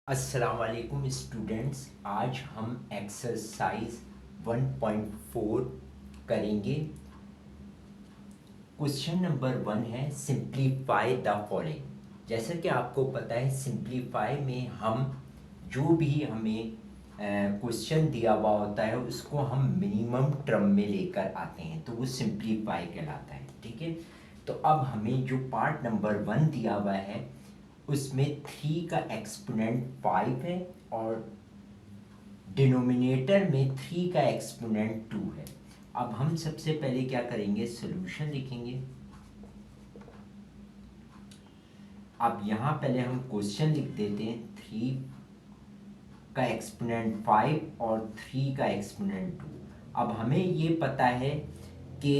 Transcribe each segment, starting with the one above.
अस्सलाम वालेकुम स्टूडेंट्स। आज हम एक्सरसाइज 1.4 करेंगे। क्वेश्चन नंबर 1 है सिंप्लीफाई द फॉलोइंग। जैसा कि आपको पता है सिंप्लीफाई में हम जो भी हमें क्वेश्चन दिया हुआ होता है उसको हम मिनिमम टर्म में लेकर आते हैं, तो वो सिंप्लीफाई कहलाता है। ठीक है, तो अब हमें जो पार्ट नंबर 1 दिया हुआ है उसमें 3 का एक्सपोनेंट 5 है और डिनोमिनेटर में 3 का एक्सपोनेंट 2 है। अब हम सबसे पहले क्या करेंगे, सॉल्यूशन लिखेंगे। अब यहाँ पहले हम क्वेश्चन लिख देते हैं। 3 का एक्सपोनेंट 5 और 3 का एक्सपोनेंट 2। अब हमें ये पता है कि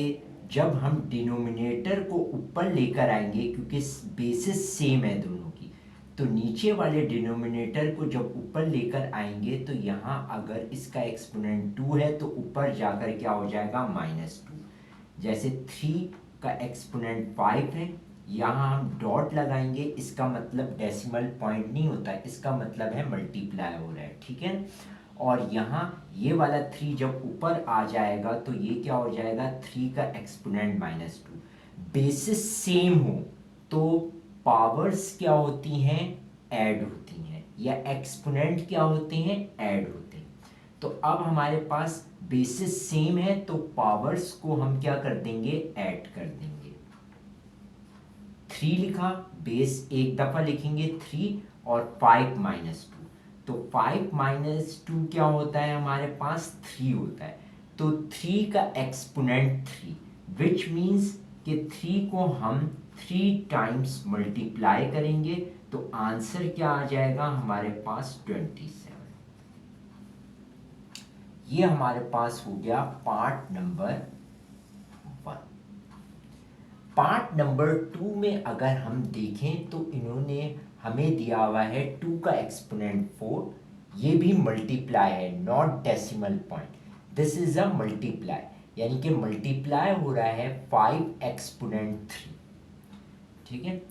जब हम डिनोमिनेटर को ऊपर लेकर आएंगे, क्योंकि बेसिस सेम है दोनों की, तो नीचे वाले डिनोमिनेटर को जब ऊपर लेकर आएंगे तो यहाँ अगर इसका एक्सपोनेंट 2 है तो ऊपर जाकर क्या हो जाएगा, -2। जैसे 3 का एक्सपोनेंट 5 है, यहाँ हम डॉट लगाएंगे, इसका मतलब डेसिमल पॉइंट नहीं होता है, इसका मतलब है मल्टीप्लाई हो रहा है। ठीक है, और यहाँ ये वाला 3 जब ऊपर आ जाएगा तो ये क्या हो जाएगा, 3 का एक्सपोनेंट -2। बेसिस सेम हो तो पावर्स क्या होती हैं, ऐड होती हैं, या एक्सपोनेंट क्या होते हैं, ऐड होते हैं। तो अब हमारे पास बेसिस सेम है तो पावर्स को हम क्या कर देंगे, ऐड कर देंगे। 3 लिखा, बेस एक दफा लिखेंगे 3 और 5 -2, तो 5 -2 क्या होता है, हमारे पास 3 होता है। तो 3 का एक्सपोनेंट 3, विच मीन्स कि 3 को हम 3 टाइम्स मल्टीप्लाई करेंगे तो आंसर क्या आ जाएगा हमारे पास, 27। ये हमारे पास हो गया पार्ट नंबर 1। पार्ट नंबर 2 में अगर हम देखें तो इन्होंने हमें दिया हुआ है 2 का एक्सपोनेंट 4। ये भी मल्टीप्लाई है, not decimal point. This is a multiply, यानी कि मल्टीप्लाई हो रहा है 5 एक्सपोनेंट 3। ठीक है,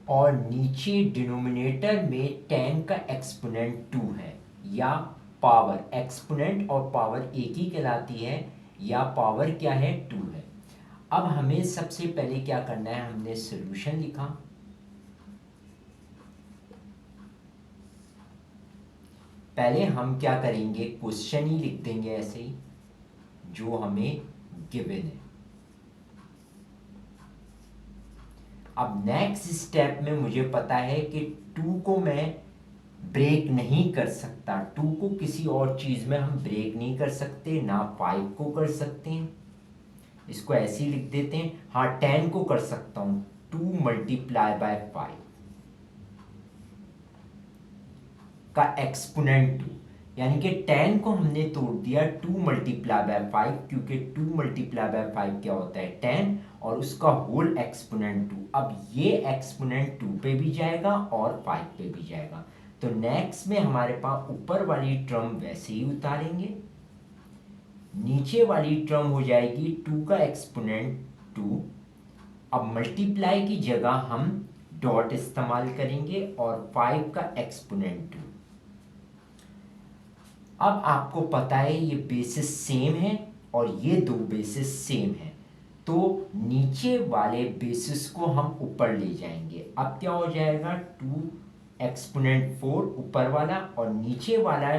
और नीचे डिनोमिनेटर में 10 का एक्सपोनेंट 2 है, या पावर, एक्सपोनेंट और पावर एक ही कहलाती है, या पावर क्या है, 2 है। अब हमें सबसे पहले क्या करना है, हमने सॉल्यूशन लिखा। पहले हम क्या करेंगे, क्वेश्चन ही लिख देंगे ऐसे ही जो हमें गिवन है। अब नेक्स्ट स्टेप में मुझे पता है कि 2 को मैं ब्रेक नहीं कर सकता, 2 को किसी और चीज़ में हम ब्रेक नहीं कर सकते, ना 5 को कर सकते हैं। इसको ऐसे ही लिख देते हैं। हाँ, 10 को कर सकता हूँ, 2 मल्टीप्लाई बाय 5 का एक्सपोनेंट 2, यानी कि 10 को हमने तोड़ दिया 2 मल्टीप्लाई बाय 5, क्योंकि 2 मल्टीप्लाई बाय 5 क्या होता है, 10, और उसका होल एक्सपोनेंट 2। अब ये एक्सपोनेंट 2 पे भी जाएगा और 5 पे भी जाएगा, तो नेक्स्ट में हमारे पास ऊपर वाली टर्म वैसे ही उतारेंगे, नीचे वाली टर्म हो जाएगी 2 का एक्सपोनेंट 2। अब मल्टीप्लाई की जगह हम डॉट इस्तेमाल करेंगे और 5 का एक्सपोनेंट 2। अब आपको पता है ये बेसिस सेम है और ये दो बेसिस सेम है, तो नीचे वाले बेसिस को हम ऊपर ले जाएंगे। अब क्या हो जाएगा, 2 एक्सपोनेंट 4 ऊपर वाला और नीचे वाला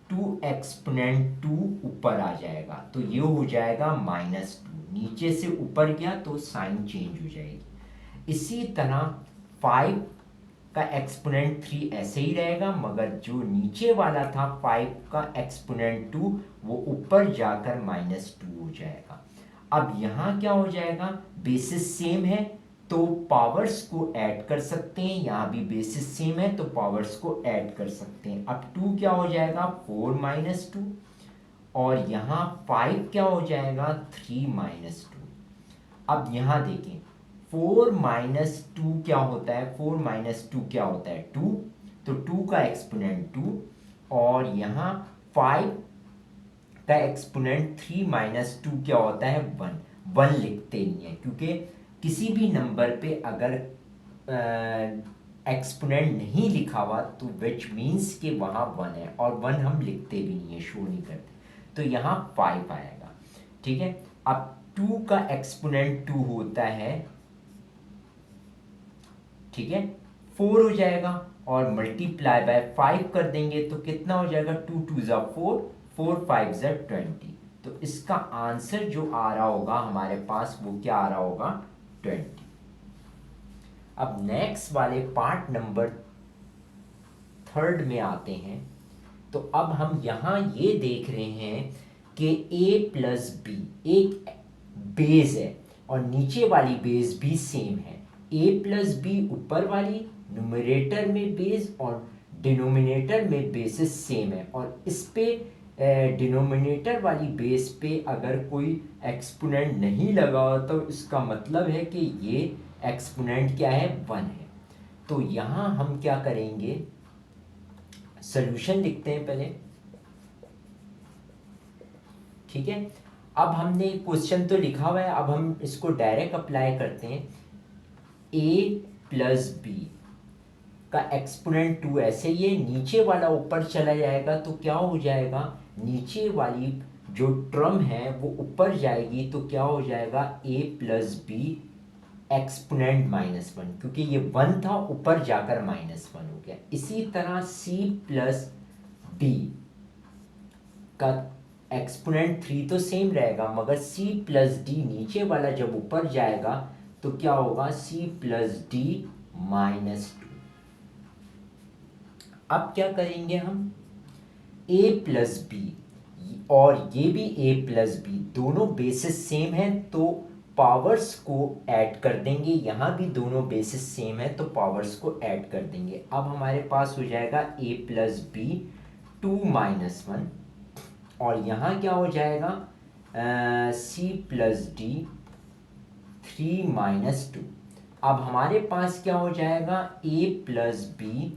2 एक्सपोनेंट 2 ऊपर आ जाएगा, तो ये हो जाएगा -2। नीचे से ऊपर गया तो साइन चेंज हो जाएगी। इसी तरह 5 का एक्सपोनेंट 3 ऐसे ही रहेगा, मगर जो नीचे वाला था 5 का एक्सपोनेंट 2 वो ऊपर जाकर -2 हो जाएगा। अब यहाँ क्या हो जाएगा, बेसिस सेम है तो पावर्स को ऐड कर सकते हैं, यहाँ भी बेसिस सेम है तो पावर्स को ऐड कर सकते हैं। अब 2 क्या हो जाएगा, 4 -2, और यहाँ 5 क्या हो जाएगा, 3 -2। अब यहाँ देखें 4 -2 क्या होता है, 4 -2 क्या होता है, 2, तो 2 का एक्सपोनेंट 2, और यहाँ 5 का एक्सपोनेंट 3 -2 क्या होता है, 1। 1 लिखते नहीं है, क्योंकि किसी भी नंबर पे अगर एक्सपोनेंट नहीं लिखा हुआ तो विच मीन्स कि वहाँ 1 है, और 1 हम लिखते भी नहीं है, शो नहीं करते, तो यहाँ 5 आएगा। ठीक है, अब 2 का एक्सपोनेंट 2 होता है, ठीक है, 4 हो जाएगा, और मल्टीप्लाई बाय 5 कर देंगे तो कितना हो जाएगा, 2 2 ज़ा 4, 4 5 ज़ा 20। तो इसका आंसर जो आ रहा होगा हमारे पास वो क्या आ रहा होगा, 20। अब नेक्स्ट वाले पार्ट नंबर 3 में आते हैं। तो अब हम यहाँ ये देख रहे हैं कि a प्लस बी एक बेस है और नीचे वाली बेस भी सेम है। a प्लस बी ऊपर वाली, न्यूमरेटर में बेस और डिनोमिनेटर में बेसिस सेम है, और इस पे डिनोमिनेटर वाली बेस पे अगर कोई एक्सपोनेंट नहीं लगा हो तो इसका मतलब है कि ये एक्सपोनेंट क्या है, 1 है। तो यहाँ हम क्या करेंगे, सॉल्यूशन लिखते हैं पहले। ठीक है, अब हमने क्वेश्चन तो लिखा हुआ है, अब हम इसको डायरेक्ट अप्लाई करते हैं। a प्लस बी का एक्सपोनेंट 2 ऐसे ही है, नीचे वाला ऊपर चला जाएगा तो क्या हो जाएगा, नीचे वाली जो टर्म है वो ऊपर जाएगी तो क्या हो जाएगा, a प्लस बी एक्सपोनेंट -1, क्योंकि ये 1 था ऊपर जाकर -1 हो गया। इसी तरह c प्लस डी का एक्सपोनेंट 3 तो सेम रहेगा, मगर c प्लस डी नीचे वाला जब ऊपर जाएगा तो क्या होगा, c प्लस डी -2। अब क्या करेंगे हम, a प्लस बी और ये भी a प्लस बी दोनों बेसिस सेम है तो पावर्स को ऐड कर देंगे, यहाँ भी दोनों बेसिस सेम है तो पावर्स को ऐड कर देंगे। अब हमारे पास हो जाएगा a प्लस बी 2 - 1, और यहाँ क्या हो जाएगा, c प्लस डी 3 - 2। अब हमारे पास क्या हो जाएगा, a प्लस बी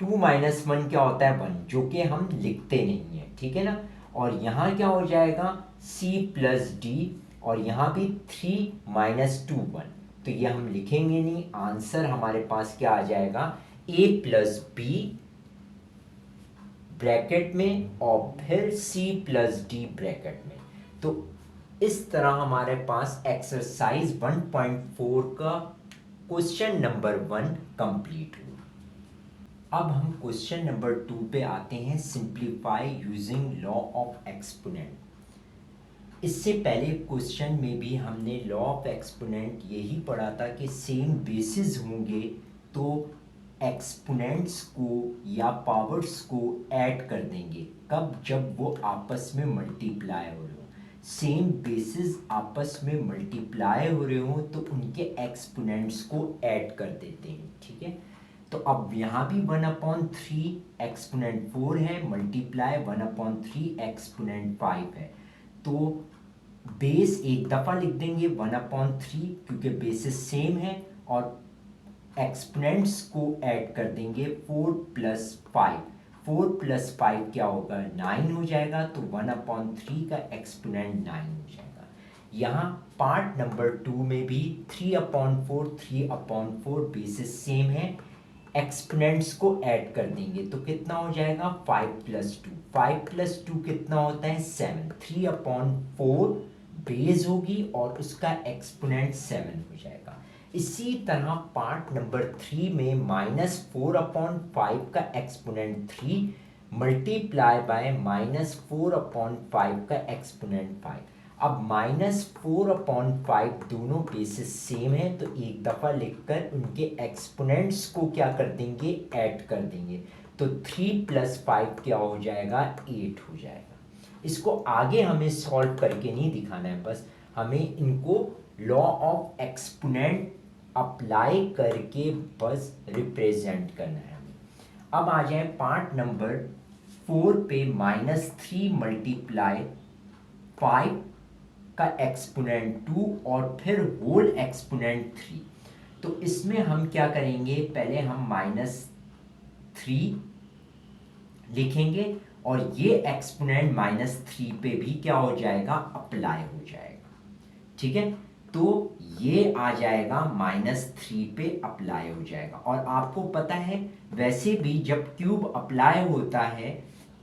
2 - 1 क्या होता है, 1, जो कि हम लिखते नहीं है, ठीक है ना। और यहाँ क्या हो जाएगा, c प्लस डी, और यहाँ भी 3 - 2 1, तो ये हम लिखेंगे नहीं। आंसर हमारे पास क्या आ जाएगा, a प्लस बी ब्रैकेट में और फिर c प्लस डी ब्रैकेट में। तो इस तरह हमारे पास एक्सरसाइज 1.4 का क्वेश्चन नंबर 1 कंप्लीट हुआ। अब हम क्वेश्चन नंबर 2 पे आते हैं, simplify using law of exponent. इससे पहले क्वेश्चन में भी हमने लॉ ऑफ एक्सपोनेंट यही पढ़ा था कि सेम बेसिस होंगे तो एक्सपोनेंट्स को या पावर्स को ऐड कर देंगे। कब, जब वो आपस में मल्टीप्लाई हो रहे हो, सेम बेसिस आपस में मल्टीप्लाई हो रहे हो तो उनके एक्सपोनेंट्स को ऐड कर देते हैं। ठीक है, तो अब यहाँ भी 1/3 एक्सपोनेंट 4 है, मल्टीप्लाई 1/3 एक्सपोनेंट 5 है, तो बेस एक दफ़ा लिख देंगे 1/3 क्योंकि बेसिस सेम है, और एक्सपोनेंट्स को ऐड कर देंगे 4 + 5। 4 + 5 क्या होगा, 9 हो जाएगा, तो 1/3 का एक्सपोनेंट 9 हो जाएगा। यहाँ पार्ट नंबर 2 में भी 3/4 बेसिस सेम है, एक्सपोनेंट्स को ऐड कर देंगे तो कितना हो जाएगा, 5 + 2। 5 + 2 कितना होता है, 7। 3/4 बेस होगी और उसका एक्सपोनेंट 7 हो जाएगा। इसी तरह पार्ट नंबर 3 में -4/5 का एक्सपोनेंट 3 मल्टीप्लाई बाय -4/5 का एक्सपोनेंट 5। अब -4/5 दोनों बेसिस सेम है तो एक दफ़ा लिखकर उनके एक्सपोनेंट्स को क्या कर देंगे, ऐड कर देंगे, तो 3 + 5 क्या हो जाएगा, 8 हो जाएगा। इसको आगे हमें सॉल्व करके नहीं दिखाना है, बस हमें इनको लॉ ऑफ एक्सपोनेंट अप्लाई करके बस रिप्रेजेंट करना है। अब आ जाए पार्ट नंबर 4 पे, -3 × 5 का एक्सपोनेंट 2 और फिर होल एक्सपोनेंट 3। तो इसमें हम क्या करेंगे, पहले हम -3 लिखेंगे और ये एक्सपोनेंट -3 पे भी क्या हो जाएगा, अप्लाई हो जाएगा। ठीक है, तो ये आ जाएगा -3 पे अप्लाई हो जाएगा। और आपको पता है वैसे भी जब क्यूब अप्लाई होता है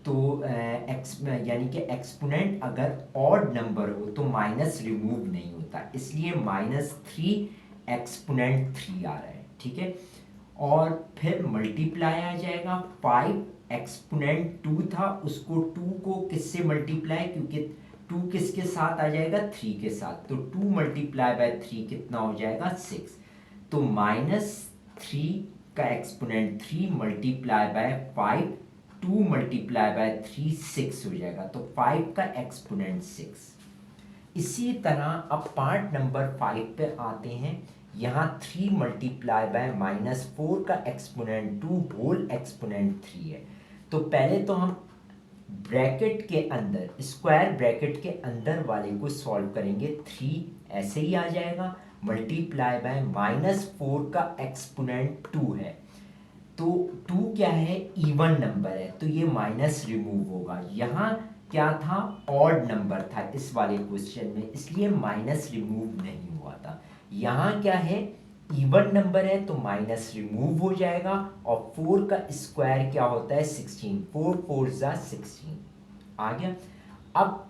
तो यानी कि एक्सपोनेंट अगर ऑड नंबर हो तो माइनस रिमूव नहीं होता, इसलिए -3 एक्सपोनेंट 3 आ रहा है, ठीक है। और फिर मल्टीप्लाई आ जाएगा 5 एक्सपोनेंट 2 था, उसको 2 को किससे मल्टीप्लाई, क्योंकि 2 किसके साथ आ जाएगा 3 के साथ, तो 2 मल्टीप्लाई बाय 3 कितना हो जाएगा 6। तो -3 का exponent 3 multiply by 5, 2 multiply by 3 6 हो जाएगा, तो 5 का एक्सपोनेंट 6। इसी तरह अब पार्ट नंबर 5 पे आते हैं। यहाँ 3 मल्टीप्लाई बाय -4 का एक्सपोनेंट 2 होल एक्सपोनेंट 3 है। तो पहले तो हम ब्रैकेट के अंदर, स्क्वायर ब्रैकेट के अंदर वाले को सॉल्व करेंगे। 3 ऐसे ही आ जाएगा, मल्टीप्लाई बाय -4 का एक्सपोनेंट 2 है, तो 2 क्या है, इवन नंबर है, तो ये माइनस रिमूव होगा। यहाँ क्या था, ऑड नंबर था इस वाले क्वेश्चन में, इसलिए माइनस रिमूव नहीं हुआ था। यहाँ क्या है, इवन नंबर है तो माइनस रिमूव हो जाएगा। और 4 का स्क्वायर क्या होता है 16, 4 4 जा 16 आ गया। अब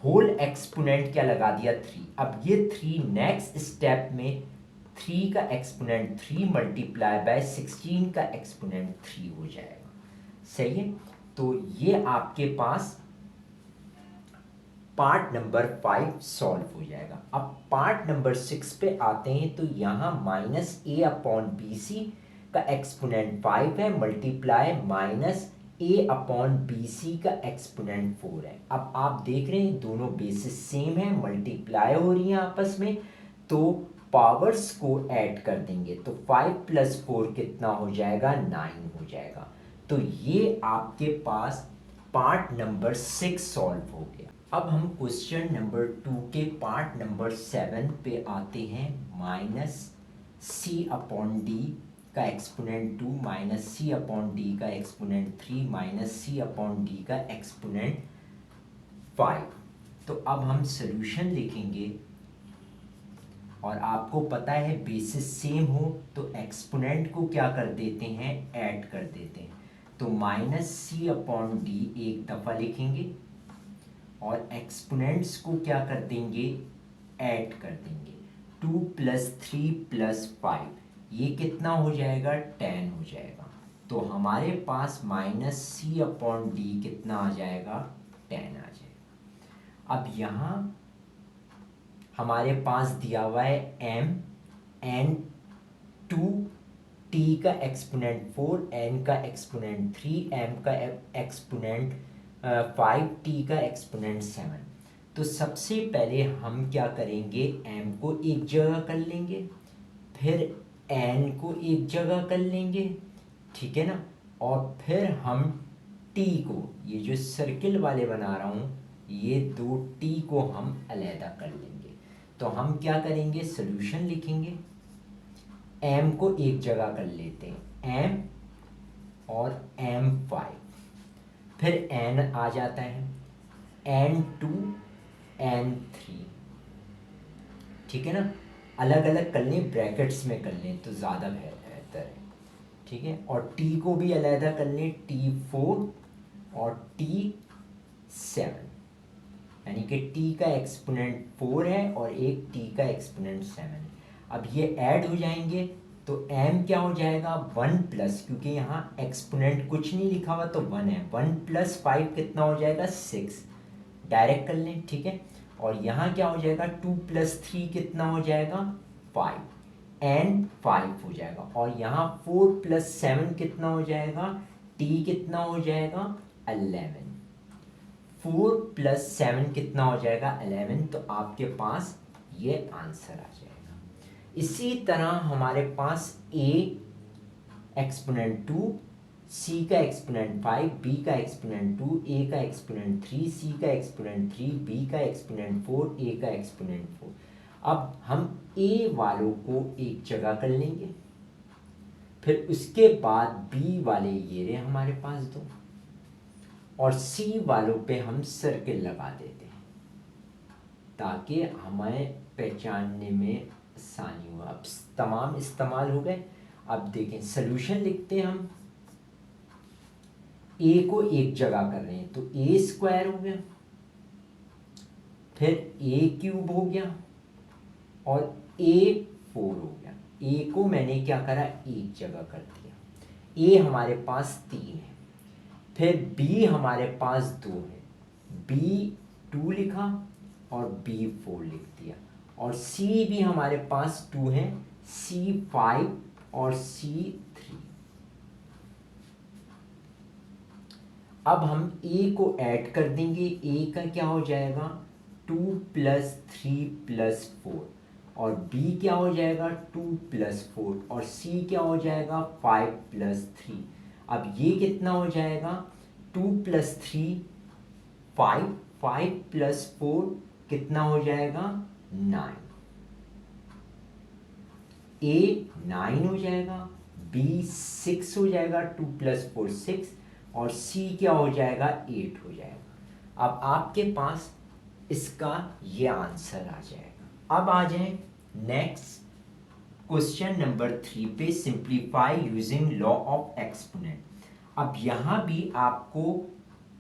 होल एक्सपोनेंट क्या लगा दिया 3, अब ये 3 नेक्स्ट स्टेप में 3 का एक्सपोनेंट 3 मल्टीप्लाई बाय 16 का एक्सपोनेंट 3 हो जाएगा, सही है। तो ये आपके पास पार्ट नंबर 5 सॉल्व हो जाएगा। अब पार्ट नंबर 6 पे आते हैं, तो यहाँ -a/bc का एक्सपोनेंट 5 है, मल्टीप्लाई -a/bc का एक्सपोनेंट 4 है। अब आप देख रहे हैं दोनों बेसिस सेम है, मल्टीप्लाई हो रही हैं आपस में, तो पावर्स को ऐड कर देंगे, तो 5 + 4 कितना हो जाएगा 9 हो जाएगा। तो ये आपके पास पार्ट नंबर 6 सॉल्व हो गया। अब हम क्वेश्चन नंबर 2 के पार्ट नंबर 7 पे आते हैं। -c/d का एक्सपोनेंट 2 -c/d का एक्सपोनेंट 3 -c/d का एक्सपोनेंट 5। तो अब हम सॉल्यूशन लिखेंगे, और आपको पता है बेसिस सेम हो तो एक्सपोनेंट को क्या कर देते हैं, ऐड कर देते हैं। तो -c/d एक दफ़ा लिखेंगे और एक्सपोनेंट्स को क्या कर देंगे, ऐड कर देंगे। 2 + 3 + 5 ये कितना हो जाएगा 10 हो जाएगा। तो हमारे पास -c/d कितना आ जाएगा 10 आ जाएगा। अब यहाँ हमारे पास दिया हुआ है m n 2 t का एक्सपोनेंट 4, n का एक्सपोनेंट 3, m का एक्सपोनेंट 5, t का एक्सपोनेंट 7। तो सबसे पहले हम क्या करेंगे, m को एक जगह कर लेंगे, फिर n को एक जगह कर लेंगे, ठीक है ना। और फिर हम t को, ये जो सर्किल वाले बना रहा हूँ, ये 2 t को हम अलहदा कर लेंगे। तो हम क्या करेंगे, सॉल्यूशन लिखेंगे, m को एक जगह कर लेते हैं, m और m5, फिर n आ जाता है, n2 n3, ठीक है ना। अलग अलग कर लें, ब्रैकेट्स में कर लें तो ज़्यादा बेहतर है, ठीक है। और t को भी अलहदा कर लें, t4 और t7, यानी कि t का एक्सपोनेंट 4 है और एक t का एक्सपोनेंट 7 है। अब ये ऐड हो जाएंगे तो m क्या हो जाएगा 1+, क्योंकि यहाँ एक्सपोनेंट कुछ नहीं लिखा हुआ तो 1 है, 1 + 5 कितना हो जाएगा 6, डायरेक्ट कर लें, ठीक है। और यहाँ क्या हो जाएगा 2 + 3 कितना हो जाएगा 5, n 5 हो जाएगा। और यहाँ 4 + 7 कितना हो जाएगा, t कितना हो जाएगा 11, 4 + 7 कितना हो जाएगा 11। तो आपके पास ये आंसर आ जाएगा। इसी तरह हमारे पास a एक्सपोनेंट 2, c का एक्सपोनेंट 5, b का एक्सपोनेंट 2, a का एक्सपोनेंट 3, c का एक्सपोनेंट 3, b का एक्सपोनेंट 4, a का एक्सपोनेंट 4। अब हम a वालों को एक जगह कर लेंगे, फिर उसके बाद b वाले ये रहे हमारे पास दो, और c वालों पे हम सर्किल लगा देते हैं ताकि हमें पहचानने में आसानी हुआ। अब तमाम इस्तेमाल हो गए। अब देखें सॉल्यूशन लिखते हैं हम। ए को एक जगह कर रहे हैं तो ए स्क्वायर हो गया, फिर ए क्यूब हो गया और ए 4 हो गया। ए को मैंने क्या करा, एक जगह कर दिया। ए हमारे पास 3 है, फिर बी हमारे पास 2 है, बी 2 लिखा और बी 4 लिख दिया। और सी भी हमारे पास 2 है, सी 5 और सी 3। अब हम ए को ऐड कर देंगे। ए का क्या हो जाएगा 2 + 3 + 4 और बी क्या हो जाएगा 2 + 4 और सी क्या हो जाएगा 5 + 3। अब ये कितना हो जाएगा 2 + 3 5, 5 + 4 कितना हो जाएगा 9। ए 9 हो जाएगा, बी 6 हो जाएगा, 2 + 4 6 और सी क्या हो जाएगा 8 हो जाएगा। अब आपके पास इसका ये आंसर आ जाएगा। अब आ जाए नेक्स्ट क्वेश्चन नंबर 3 पे, simplify using law of exponent. अब यहाँ भी आपको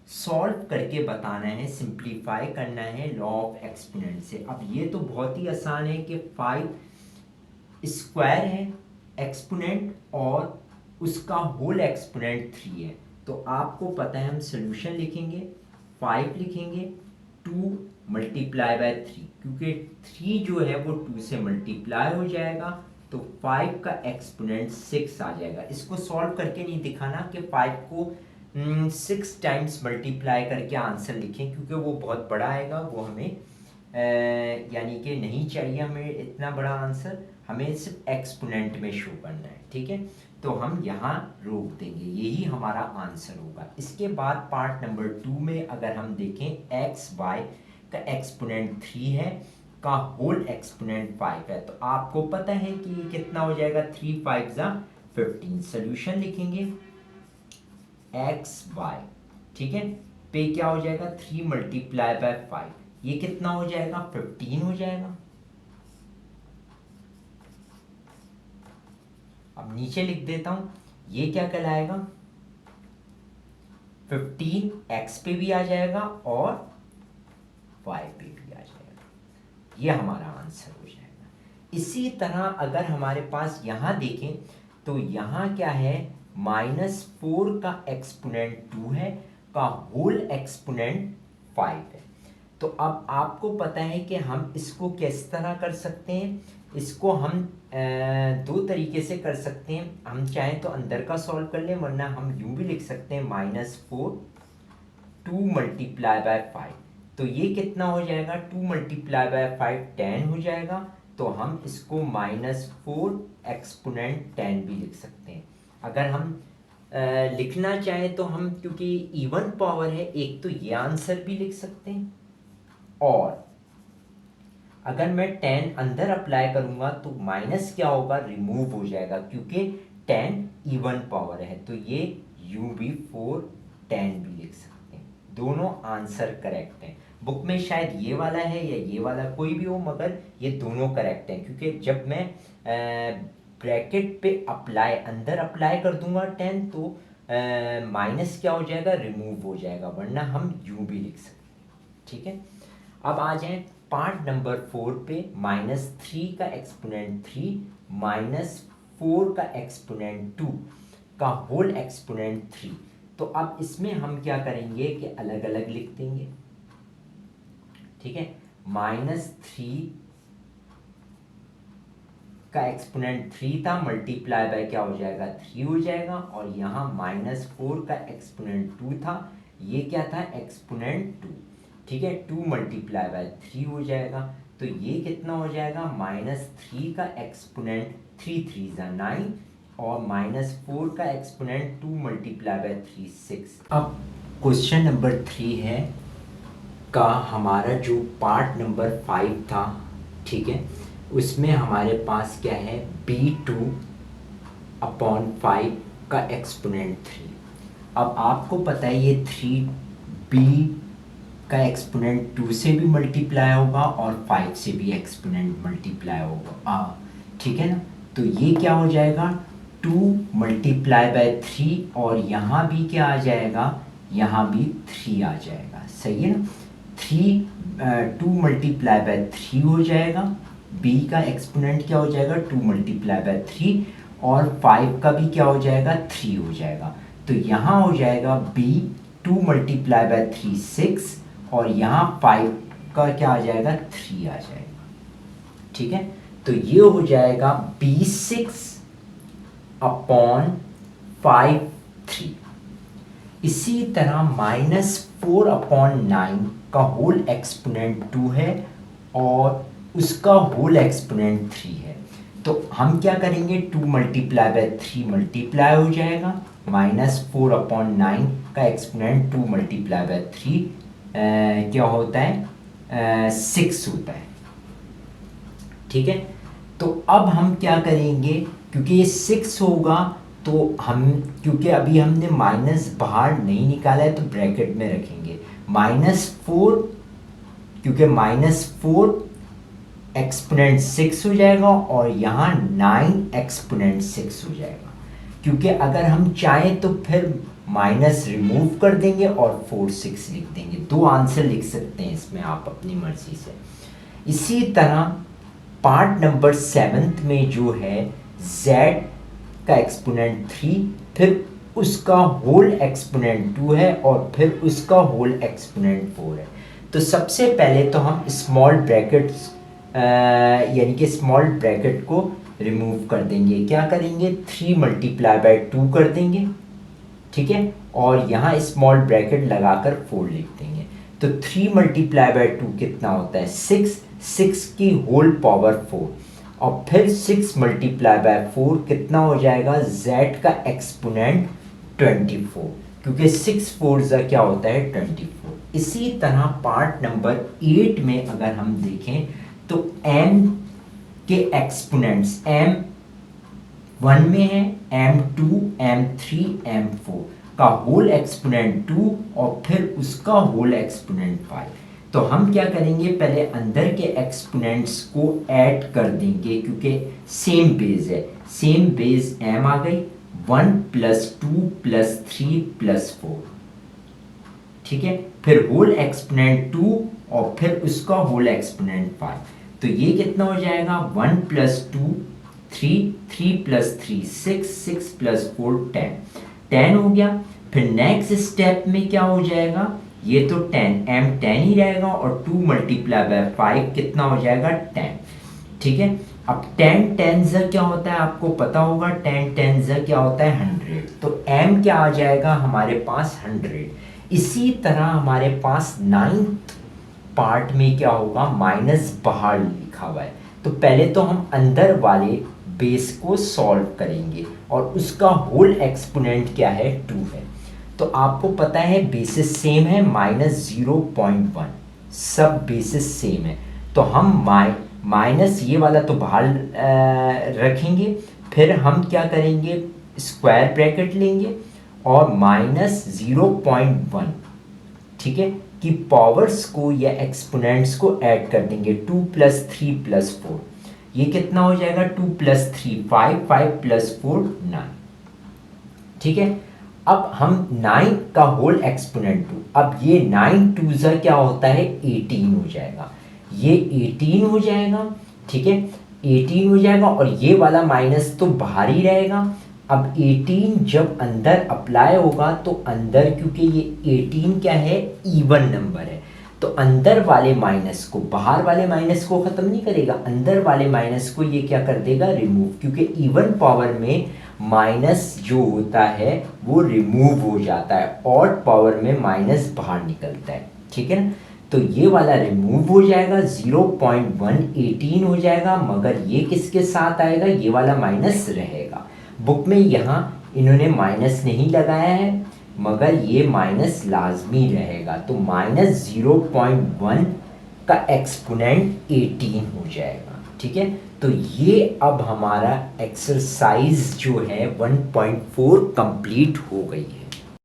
सॉल्व करके बताना है, सिंप्लीफाई करना है लॉ ऑफ एक्सपोनेंट से। अब ये तो बहुत ही आसान है कि 5 स्क्वायर है एक्सपोनेंट और उसका होल एक्सपोनेंट 3 है। तो आपको पता है हम सॉल्यूशन लिखेंगे, 5 लिखेंगे 2 × 3, क्योंकि 3 जो है वो 2 से मल्टीप्लाई हो जाएगा तो 5 का एक्सपोनेंट 6 आ जाएगा। इसको सॉल्व करके नहीं दिखाना कि 5 को 6 टाइम्स मल्टीप्लाई करके आंसर लिखें, क्योंकि वो बहुत बड़ा आएगा, वो हमें यानी कि नहीं चाहिए हमें इतना बड़ा आंसर, हमें सिर्फ एक्सपोनेंट में शो करना है। ठीक है, तो हम यहाँ रोक देंगे, यही हमारा आंसर होगा। इसके बाद पार्ट नंबर 2 में अगर हम देखें एक्स वाई का एक्सपोनेंट 3 है, का होल एक्सपोनेंट 5 है, तो आपको पता है कि ये कितना हो जाएगा 3 5 = 15। सोल्यूशन लिखेंगे एक्स वाई, ठीक है, पे क्या हो जाएगा 3 × 5, ये कितना हो जाएगा 15 हो जाएगा। अब नीचे लिख देता हूं, ये क्या कहलाएगा 15 एक्स पे भी आ जाएगा और वाई पे भी आ जाएगा, ये हमारा आंसर हो जाएगा। इसी तरह अगर हमारे पास यहां देखें तो यहां क्या है -4 का एक्सपोनेंट 2 है, का होल एक्सपोनेंट 5 है। तो अब आपको पता है कि हम इसको किस तरह कर सकते हैं, इसको हम दो तरीके से कर सकते हैं। हम चाहें तो अंदर का सॉल्व कर लें, वरना हम यूं भी लिख सकते हैं -4 2 × 5, तो ये कितना हो जाएगा 2 × 5 10 हो जाएगा। तो हम इसको -4 एक्सपोनेंट 10 भी लिख सकते हैं। अगर हम लिखना चाहें तो हम, क्योंकि इवन पावर है एक, तो ये आंसर भी लिख सकते हैं। और अगर मैं 10 अंदर अप्लाई करूंगा तो माइनस क्या होगा रिमूव हो जाएगा, क्योंकि 10 इवन पावर है, तो ये यू भी 4 10 भी लिख सकते हैं। दोनों आंसर करेक्ट हैं। बुक में शायद ये वाला है या ये वाला, कोई भी हो, मगर ये दोनों करेक्ट हैं, क्योंकि जब मैं ब्रैकेट पे अंदर अप्लाई कर दूंगा 10 तो माइनस क्या हो जाएगा रिमूव हो जाएगा, वरना हम यू भी लिख सकते हैं। ठीक है, अब आ जाएं पार्ट नंबर 4 पे, -3 का एक्सपोनेंट 3 -4 का एक्सपोनेंट 2 का होल एक्सपोनेंट 3। तो अब इसमें हम क्या करेंगे कि अलग अलग लिख देंगे। ठीक है, -3 का एक्सपोनेंट 3 था, मल्टीप्लाई बाय क्या हो जाएगा 3 हो जाएगा, और यहाँ -4 का एक्सपोनेंट 2 था, ये क्या था एक्सपोनेंट 2। ठीक है, 2 × 3 हो जाएगा, तो ये कितना हो जाएगा -3 का एक्सपोनेंट 3 3 = 9 और -4 का एक्सपोनेंट 2 × 3 6। अब क्वेश्चन नंबर 3 है का हमारा जो पार्ट नंबर 5 था, ठीक है, उसमें हमारे पास क्या है b2/5 का एक्सपोनेंट 3। अब आपको पता है ये 3b का एक्सपोनेंट 2 से भी मल्टीप्लाई होगा और 5 से भी एक्सपोनेंट मल्टीप्लाई होगा, ठीक है ना। तो ये क्या हो जाएगा 2 मल्टीप्लाई बाय 3 और यहाँ भी क्या आ जाएगा, यहाँ भी 3 आ जाएगा, सही है ना। 2 मल्टीप्लाई बाय 3 हो जाएगा, b का एक्सपोनेंट क्या हो जाएगा 2 मल्टीप्लाई बाय 3 और 5 का भी क्या हो जाएगा 3 हो जाएगा। तो यहाँ हो जाएगा b 2 मल्टीप्लाई बाय 3 6 और यहाँ 5 का क्या आ जाएगा 3 आ जाएगा, ठीक है। तो ये हो जाएगा b6 अपॉन 5 3। इसी तरह -4 अपॉन 9 का होल एक्सपोनेंट 2 है और उसका होल एक्सपोनेंट 3 है। तो हम क्या करेंगे 2 मल्टीप्लाई बाय 3 मल्टीप्लाई हो जाएगा, -4 अपॉन 9 का एक्सपोनेंट 2 मल्टीप्लाई बाय 3 क्या होता है 6 होता है, ठीक है। तो अब हम क्या करेंगे, क्योंकि ये 6 होगा तो हम, क्योंकि अभी हमने माइनस बाहर नहीं निकाला है तो ब्रैकेट में रखेंगे -4, क्योंकि -4 एक्सपोनेंट 6 हो जाएगा और यहाँ 9 एक्सपोनेंट 6 हो जाएगा। क्योंकि अगर हम चाहें तो फिर माइनस रिमूव कर देंगे और 4 6 लिख देंगे, 2 आंसर लिख सकते हैं इसमें आप अपनी मर्जी से। इसी तरह पार्ट नंबर 7 में जो है z का एक्सपोनेंट 3, फिर उसका होल एक्सपोनेंट 2 है और फिर उसका होल एक्सपोनेंट 4 है। तो सबसे पहले तो हम स्मॉल ब्रैकेट्स यानी कि स्मॉल ब्रैकेट को रिमूव कर देंगे। क्या करेंगे 3 मल्टीप्लाई बाय 2 कर देंगे, ठीक है, और यहाँ स्मॉल ब्रैकेट लगाकर 4 लिख देंगे। तो 3 मल्टीप्लाई बाय 2 कितना होता है 6, 6 की होल पावर 4 और फिर 6 मल्टीप्लाई बाय 4 कितना हो जाएगा z का एक्सपोनेंट 24, क्योंकि 6 4 क्या होता है 24। इसी तरह पार्ट नंबर 8 में अगर हम देखें तो m के एक्सपोनेंट्स m1 में है, m2 m3 m4 का होल एक्सपोनेंट 2 और फिर उसका होल एक्सपोनेंट 5। तो हम क्या करेंगे पहले अंदर के एक्सपोनेंट्स को ऐड कर देंगे, क्योंकि सेम बेस है, सेम बेस m आ गई 1 + 2 + 3 + 4, ठीक है, फिर होल एक्सपोनेंट 2 और फिर उसका होल एक्सपोनेंट 5। तो ये कितना हो जाएगा 1 + 2 3, 3 + 3 6, 6 + 4 10 हो गया। फिर नेक्स्ट स्टेप में क्या हो जाएगा, ये तो 10 m 10 ही रहेगा और 2 मल्टीप्लाई बाय 5 कितना हो जाएगा 10, ठीक है। अब 10 10 क्या होता है आपको पता होगा, 10 10 क्या होता है 100, तो m क्या आ जाएगा हमारे पास 100। इसी तरह हमारे पास 9th पार्ट में क्या होगा माइनस बाहर लिखा हुआ है, तो पहले तो हम अंदर वाले बेस को सॉल्व करेंगे और उसका होल एक्सपोनेंट क्या है 2 है। तो आपको पता है बेसिस सेम है -0.1, सब बेसिस सेम है, तो हम माइनस ये वाला तो बाहर रखेंगे, फिर हम क्या करेंगे स्क्वायर ब्रैकेट लेंगे और -0.1, ठीक है, कि पावर्स को या एक्सपोनेंट्स को ऐड कर देंगे 2 + 3 + 4, ये कितना हो जाएगा 2 + 3 5, 5 + 4 9, ठीक है। अब हम 9 का होल एक्सपोनेंट 2, अब ये 9 2 क्या होता है 18 हो जाएगा, ये 18 हो जाएगा, ठीक है, 18 हो जाएगा और ये वाला माइनस तो बाहर ही रहेगा। अब 18 जब अंदर अप्लाई होगा तो अंदर, क्योंकि ये 18 क्या है इवन नंबर है, तो अंदर वाले माइनस को बाहर वाले माइनस को ख़त्म नहीं करेगा, अंदर वाले माइनस को ये क्या कर देगा रिमूव, क्योंकि इवन पावर में माइनस जो होता है वो रिमूव हो जाता है, ऑड पावर में माइनस बाहर निकलता है, ठीक है ना। तो ये वाला रिमूव हो जाएगा 0.118 हो जाएगा, मगर ये किसके साथ आएगा, ये वाला माइनस रहेगा। बुक में यहाँ इन्होंने माइनस नहीं लगाया है मगर ये माइनस लाजमी रहेगा, तो -0.1 का एक्सपोनेंट 18 हो जाएगा, ठीक है। तो ये अब हमारा एक्सरसाइज जो है 1.4 कंप्लीट हो गई है।